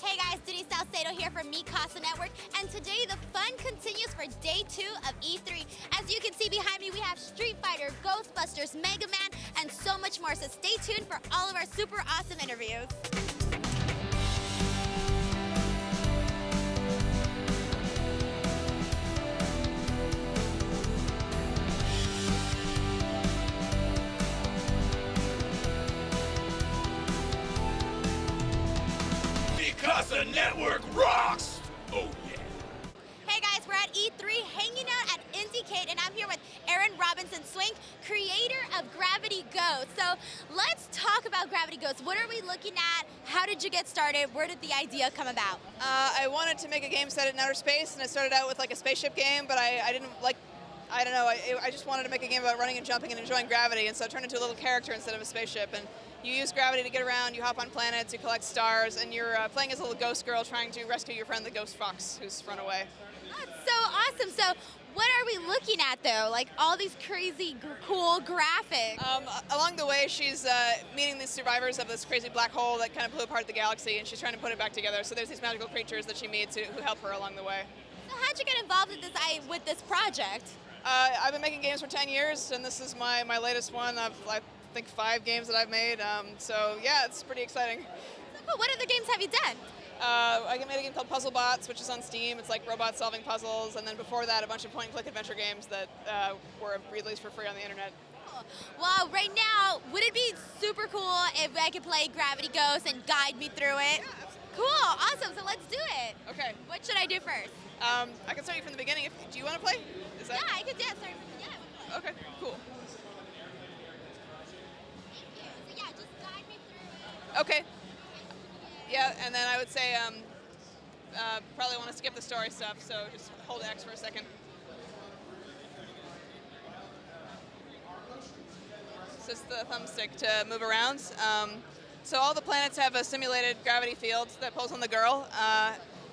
Hey guys, Denise Salcedo here from Mikasa Network, and today the fun continues for day 2 of E3. As you can see behind me, we have Street Fighter, Ghostbusters, Mega Man, and so much more, so stay tuned for all of our super awesome interviews. Mikasa Network rocks! Oh yeah. Hey guys, we're at E3 hanging out at Indicate, and I'm here with Erin, Swink, creator of Gravity Ghost. So let's talk about Gravity Ghost. What are we looking at? How did you get started? Where did the idea come about? I wanted to make a game set in outer space, and I started out with like a spaceship game, but I didn't like, I don't know, I just wanted to make a game about running and jumping and enjoying gravity, and so I turned into a little character instead of a spaceship. And you use gravity to get around, you hop on planets, you collect stars, and you're playing as a little ghost girl trying to rescue your friend the ghost fox who's run away. That's so awesome. So what are we looking at though? Like all these crazy cool graphics. Along the way, she's meeting these survivors of this crazy black hole that kind of blew apart the galaxy, and she's trying to put it back together. So there's these magical creatures that she meets who help her along the way. So how'd you get involved with this project? I've been making games for 10 years, and this is my latest one. I think 5 games that I've made. So yeah, it's pretty exciting. So what other games have you done? I made a game called Puzzle Bots, which is on Steam. It's like robots solving puzzles, and then before that, a bunch of point-and-click adventure games that were released for free on the internet. Cool. Well, right now, would it be super cool if I could play Gravity Ghost and guide me through it? Yeah, absolutely. Cool, awesome. So let's do it. Okay. What should I do first? I can start you from the beginning. Do you want to play? Is that? Yeah, I could. Yeah, sorry. Yeah. Okay. Cool. Thank you. So yeah, just guide me through it. Okay. Yeah, and then I would say probably want to skip the story stuff, so just hold X for a second. So it's the thumbstick to move around. So all the planets have a simulated gravity field that pulls on the girl,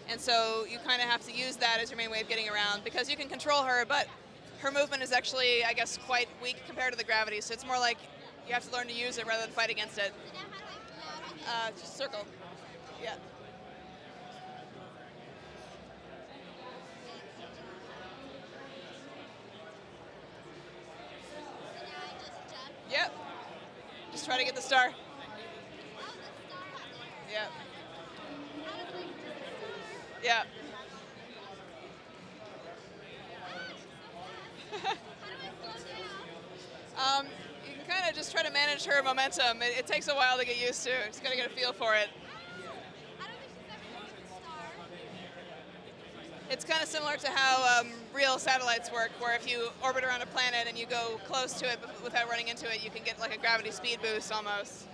and so you kind of have to use that as your main way of getting around, because you can control her, but her movement is actually, I guess, quite weak compared to the gravity, so it's more like you have to learn to use it rather than fight against it. So now how do I Just circle. Yeah. So now I just jump. Yep. Just try to get the star. Oh, the star there. Yeah. How does it just the star? Yeah. How do I slow down? You can kind of just try to manage her momentum. It takes a while to get used to. Just gotta get a feel for it. I don't think she's ever used the star. It's kind of similar to how real satellites work, where if you orbit around a planet and you go close to it without running into it, you can get like a gravity speed boost almost.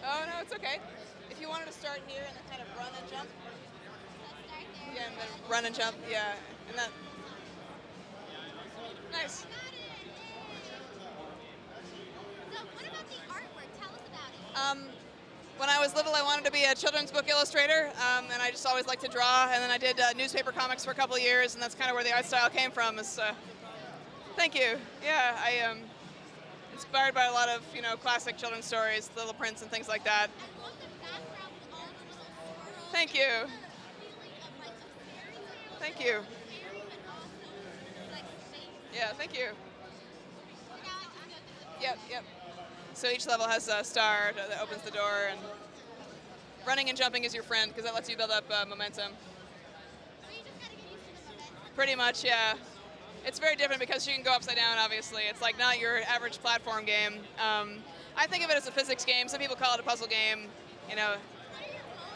Oh no, it's okay. If you wanted to start here and then kind of run and jump. Yeah, and then run and jump, yeah. And that. Nice. So what about the artwork? Tell us about it. When I was little, I wanted to be a children's book illustrator, and I just always liked to draw. And then I did newspaper comics for a couple of years, and that's kind of where the art style came from. Thank you. Yeah, I inspired by a lot of classic children's stories, Little Prince and things like that. I love the background with all the little swirls. Thank you. The feeling of like a fairy tale. Thank you. Fairy, but also like space. Yeah, thank you. So now I just go through the Yep, yep. So each level has a star that opens the door, and running and jumping is your friend because that lets you build up momentum. So you just gotta get used to the momentum. Pretty much, yeah. It's very different because you can go upside down, obviously. It's like not your average platform game. I think of it as a physics game. Some people call it a puzzle game, What are your goals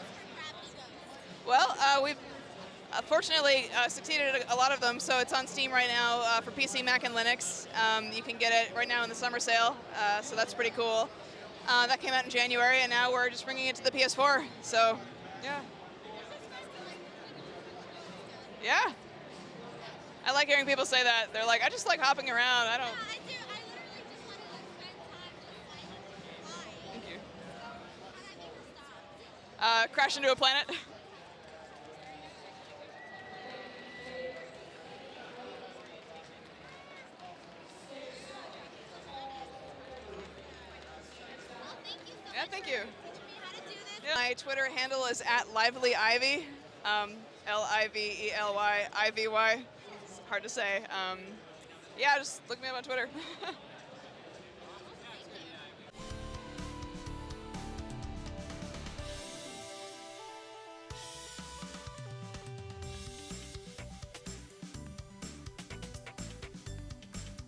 for Gravity Ghost? Well, we've fortunately succeeded at a lot of them, so it's on Steam right now for PC, Mac, and Linux. You can get it right now in the summer sale, so that's pretty cool. That came out in January, and now we're just bringing it to the PS4, so yeah. Yeah. I like hearing people say that. They're like, I just like hopping around. I don't. Yeah, I do. I literally just want to spend time just flying. Thank you. How do I make her stop? Crash into a planet. thank you. How to do this? Yeah. My Twitter handle is @livelyivy, Lively Ivy. It's hard to say. Yeah, just look me up on Twitter.